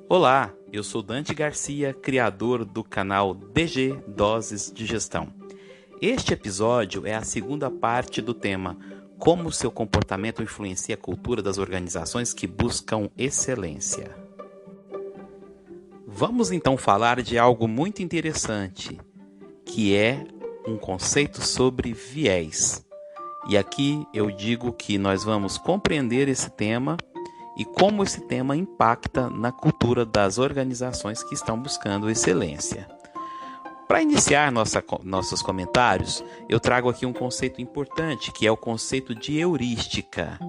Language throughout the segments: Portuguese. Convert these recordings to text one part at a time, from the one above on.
Olá, eu sou Dante Garcia, criador do canal DG Doses de Gestão. Este episódio é a segunda parte do tema Como seu comportamento influencia a cultura das organizações que buscam excelência. Vamos então falar de algo muito interessante, que é um conceito sobre viés. E aqui eu digo que nós vamos compreender esse tema e como esse tema impacta na cultura das organizações que estão buscando excelência. Para iniciar nossos comentários, eu trago aqui um conceito importante, que é o conceito de heurística.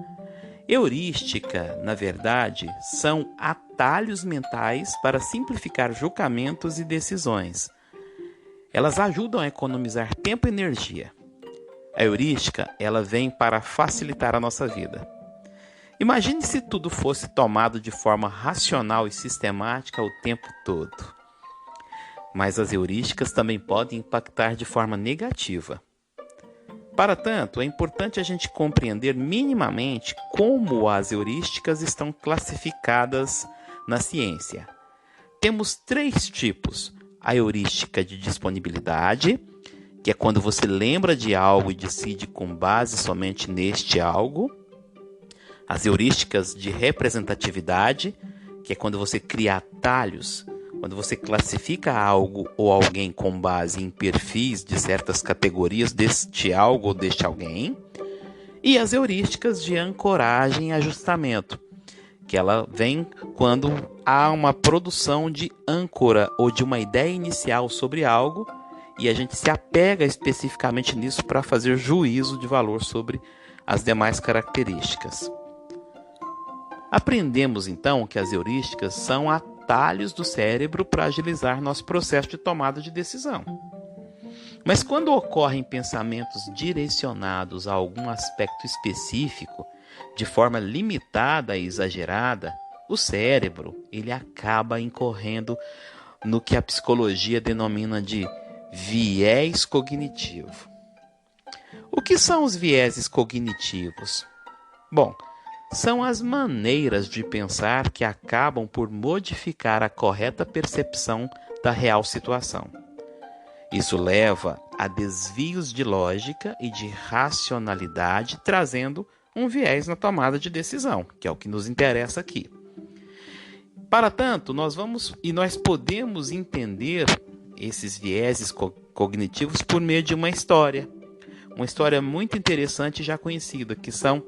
Heurística, na verdade, são atalhos mentais para simplificar julgamentos e decisões. Elas ajudam a economizar tempo e energia. A heurística, ela vem para facilitar a nossa vida. Imagine se tudo fosse tomado de forma racional e sistemática o tempo todo. Mas as heurísticas também podem impactar de forma negativa. Para tanto, é importante a gente compreender minimamente como as heurísticas estão classificadas na ciência. Temos 3 tipos: a heurística de disponibilidade, que é quando você lembra de algo e decide com base somente neste algo. As heurísticas de representatividade, que é quando você cria atalhos, quando você classifica algo ou alguém com base em perfis de certas categorias deste algo ou deste alguém. E as heurísticas de ancoragem e ajustamento, que ela vem quando há uma produção de âncora ou de uma ideia inicial sobre algo e a gente se apega especificamente nisso para fazer juízo de valor sobre as demais características. Aprendemos então que as heurísticas são atalhos do cérebro para agilizar nosso processo de tomada de decisão. Mas quando ocorrem pensamentos direcionados a algum aspecto específico, de forma limitada e exagerada, o cérebro ele acaba incorrendo no que a psicologia denomina de viés cognitivo. O que são os vieses cognitivos? Bom, são as maneiras de pensar que acabam por modificar a correta percepção da real situação. Isso leva a desvios de lógica e de racionalidade, trazendo um viés na tomada de decisão, que é o que nos interessa aqui. Para tanto, nós podemos entender esses vieses cognitivos por meio de uma história muito interessante e já conhecida, que são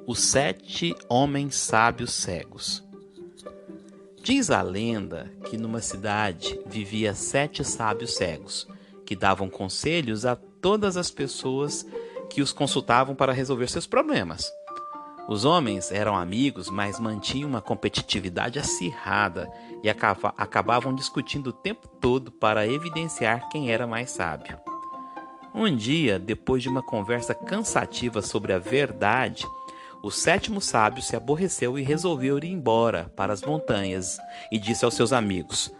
os 7 homens sábios cegos. Diz a lenda que numa cidade vivia 7 sábios cegos, que davam conselhos a todas as pessoas que os consultavam para resolver seus problemas. Os homens eram amigos, mas mantinham uma competitividade acirrada e acabavam discutindo o tempo todo para evidenciar quem era mais sábio. Um dia, depois de uma conversa cansativa sobre a verdade, o 7º sábio se aborreceu e resolveu ir embora para as montanhas e disse aos seus amigos: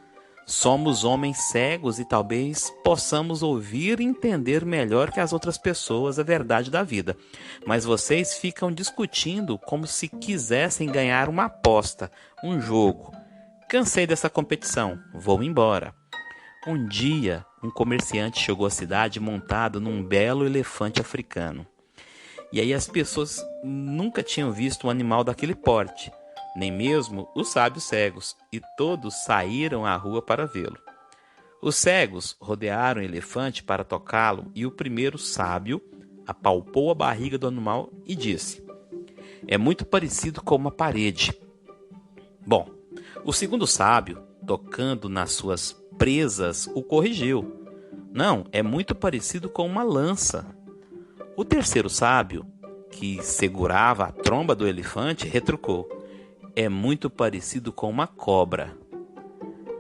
"Somos homens cegos e talvez possamos ouvir e entender melhor que as outras pessoas a verdade da vida. Mas vocês ficam discutindo como se quisessem ganhar uma aposta, um jogo. Cansei dessa competição, vou embora." Um dia, um comerciante chegou à cidade montado num belo elefante africano. E aí as pessoas nunca tinham visto um animal daquele porte, nem mesmo os sábios cegos, e todos saíram à rua para vê-lo. Os cegos rodearam o elefante para tocá-lo e o primeiro sábio apalpou a barriga do animal e disse: "É muito parecido com uma parede." Bom, o segundo sábio, tocando nas suas presas, o corrigiu: "Não, é muito parecido com uma lança." O terceiro sábio, que segurava a tromba do elefante, retrucou: "É muito parecido com uma cobra."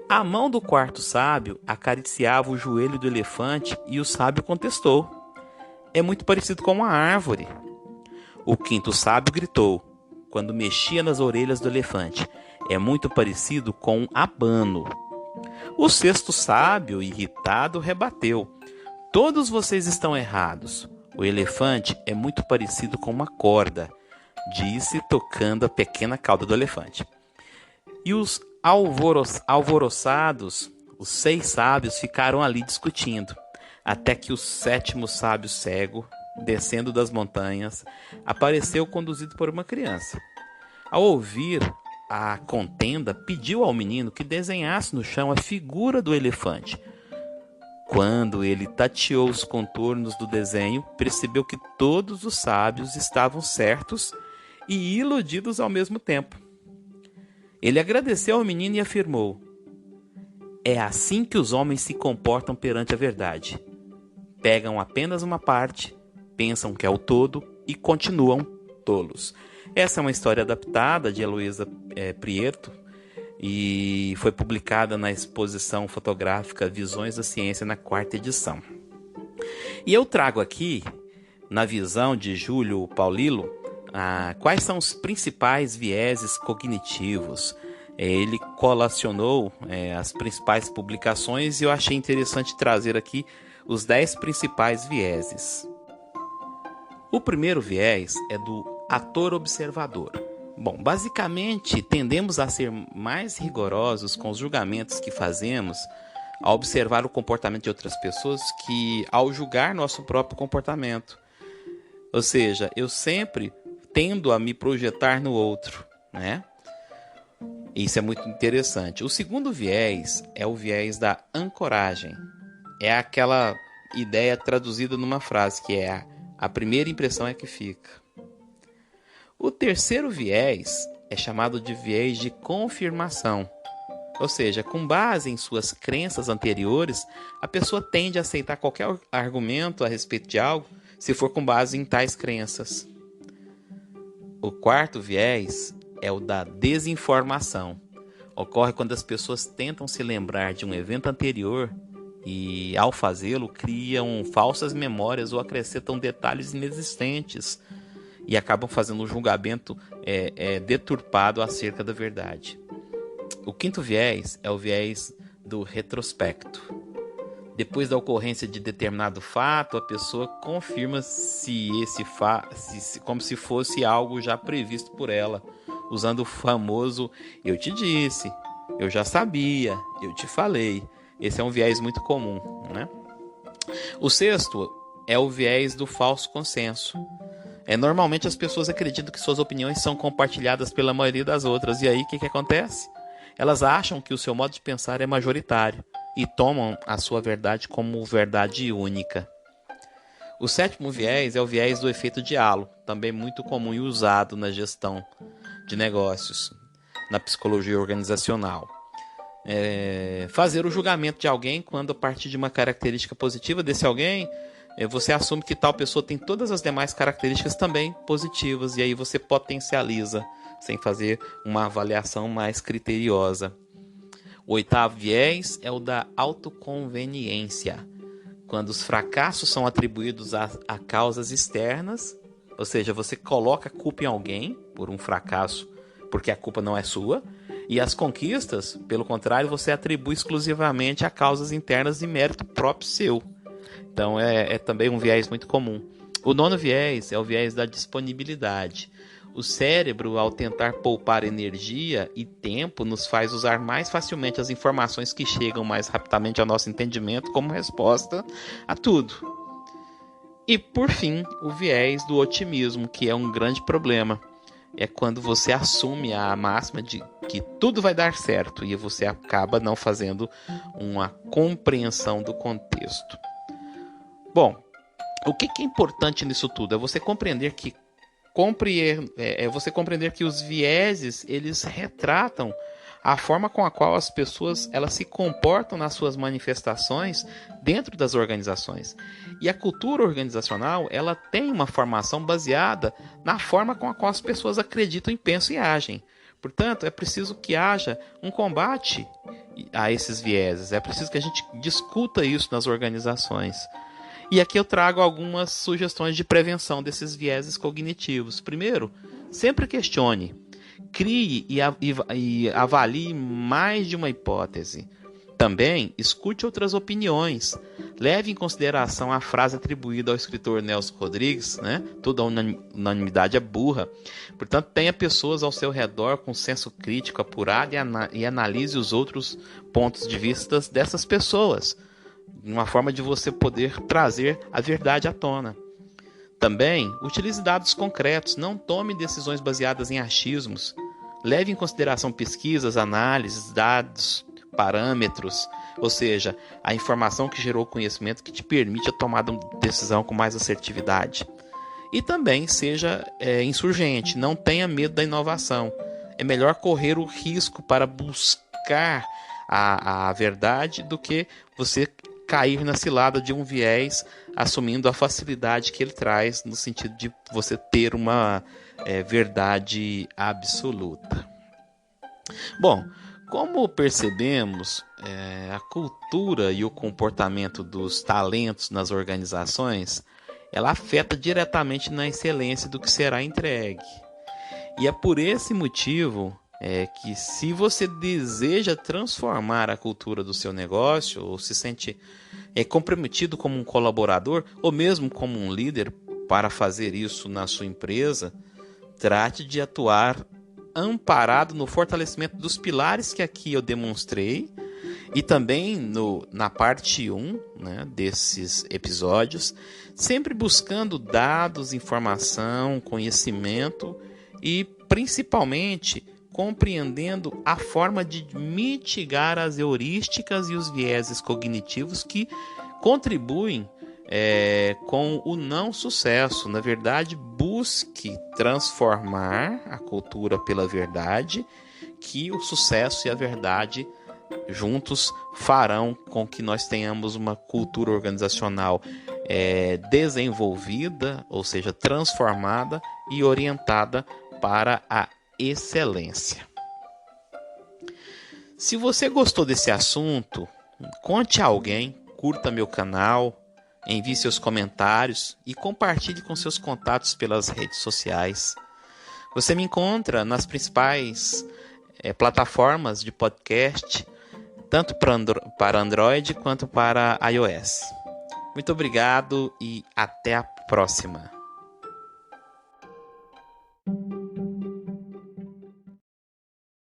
A mão do quarto sábio acariciava o joelho do elefante e o sábio contestou: "É muito parecido com uma árvore." O quinto sábio gritou, quando mexia nas orelhas do elefante: "É muito parecido com um abano." O sexto sábio, irritado, rebateu: "Todos vocês estão errados. O elefante é muito parecido com uma corda." disse, tocando a pequena cauda do elefante. E os Alvoroçados, os 6 sábios ficaram ali discutindo, até que o 7º sábio cego, descendo das montanhas, apareceu conduzido por uma criança. Ao ouvir a contenda, pediu ao menino que desenhasse no chão a figura do elefante. Quando ele tateou os contornos do desenho, percebeu que todos os sábios estavam certos e iludidos ao mesmo tempo. Ele agradeceu ao menino e afirmou: é assim que os homens se comportam perante a verdade. Pegam apenas uma parte, pensam que é o todo e continuam tolos. Essa é uma história adaptada de Heloísa Prieto e foi publicada na exposição fotográfica Visões da Ciência na 4ª edição. E eu trago aqui, na visão de Júlio Paulillo, quais são os principais vieses cognitivos. Ele colacionou as principais publicações e eu achei interessante trazer aqui os 10 principais vieses. O primeiro viés é do ator-observador. Bom, basicamente, tendemos a ser mais rigorosos com os julgamentos que fazemos ao observar o comportamento de outras pessoas que ao julgar nosso próprio comportamento. Ou seja, eu sempre tendo a me projetar no outro, né? Isso é muito interessante. O segundo viés é o viés da ancoragem. É aquela ideia traduzida numa frase que é: a primeira impressão é que fica. O terceiro viés é chamado de viés de confirmação. Ou seja, com base em suas crenças anteriores, a pessoa tende a aceitar qualquer argumento a respeito de algo se for com base em tais crenças. O quarto viés é o da desinformação. Ocorre quando as pessoas tentam se lembrar de um evento anterior e, ao fazê-lo, criam falsas memórias ou acrescentam detalhes inexistentes e acabam fazendo um julgamento deturpado acerca da verdade. O quinto viés é o viés do retrospecto. Depois da ocorrência de determinado fato, a pessoa confirma como se fosse algo já previsto por ela, usando o famoso "eu te disse", "eu já sabia", "eu te falei". Esse é um viés muito comum, né? O sexto é o viés do falso consenso. Normalmente as pessoas acreditam que suas opiniões são compartilhadas pela maioria das outras. E aí o que acontece? Elas acham que o seu modo de pensar é majoritário e tomam a sua verdade como verdade única. O sétimo viés é o viés do efeito de halo, também muito comum e usado na gestão de negócios, na psicologia organizacional. Fazer o julgamento de alguém quando, a partir de uma característica positiva desse alguém, você assume que tal pessoa tem todas as demais características também positivas, e aí você potencializa, sem fazer uma avaliação mais criteriosa. O oitavo viés é o da autoconveniência, quando os fracassos são atribuídos a causas externas, ou seja, você coloca a culpa em alguém por um fracasso, porque a culpa não é sua, e as conquistas, pelo contrário, você atribui exclusivamente a causas internas de mérito próprio seu. Então é também um viés muito comum. O nono viés é o viés da disponibilidade. O cérebro, ao tentar poupar energia e tempo, nos faz usar mais facilmente as informações que chegam mais rapidamente ao nosso entendimento como resposta a tudo. E, por fim, o viés do otimismo, que é um grande problema. É quando você assume a máxima de que tudo vai dar certo e você acaba não fazendo uma compreensão do contexto. Bom, o que é importante nisso tudo? É você compreender que os vieses, eles retratam a forma com a qual as pessoas elas se comportam nas suas manifestações dentro das organizações. E a cultura organizacional, ela tem uma formação baseada na forma com a qual as pessoas acreditam e pensam e agem. Portanto, é preciso que haja um combate a esses vieses. É preciso que a gente discuta isso nas organizações. E aqui eu trago algumas sugestões de prevenção desses vieses cognitivos. Primeiro, sempre questione, crie e avalie mais de uma hipótese. Também escute outras opiniões. Leve em consideração a frase atribuída ao escritor Nelson Rodrigues, né? Toda unanimidade é burra. Portanto, tenha pessoas ao seu redor com senso crítico apurado e analise os outros pontos de vista dessas pessoas. Uma forma de você poder trazer a verdade à tona. Também, utilize dados concretos. Não tome decisões baseadas em achismos. Leve em consideração pesquisas, análises, dados, parâmetros, ou seja, a informação que gerou o conhecimento que te permite a tomada de decisão com mais assertividade. E também seja insurgente, não tenha medo da inovação. É melhor correr o risco para buscar a verdade do que você cair na cilada de um viés, assumindo a facilidade que ele traz, no sentido de você ter uma verdade absoluta. Bom, como percebemos, a cultura e o comportamento dos talentos nas organizações, ela afeta diretamente na excelência do que será entregue. E é por esse motivo que, se você deseja transformar a cultura do seu negócio, ou se sente comprometido como um colaborador, ou mesmo como um líder para fazer isso na sua empresa, trate de atuar amparado no fortalecimento dos pilares que aqui eu demonstrei e também na parte 1, né, desses episódios, sempre buscando dados, informação, conhecimento e principalmente compreendendo a forma de mitigar as heurísticas e os vieses cognitivos que contribuem com o não sucesso. Na verdade, busque transformar a cultura pela verdade, que o sucesso e a verdade juntos farão com que nós tenhamos uma cultura organizacional desenvolvida, ou seja, transformada e orientada para a excelência. Se você gostou desse assunto, conte a alguém, curta meu canal, envie seus comentários e compartilhe com seus contatos pelas redes sociais. Você me encontra nas principais plataformas de podcast, tanto para Android quanto para iOS. Muito obrigado e até a próxima.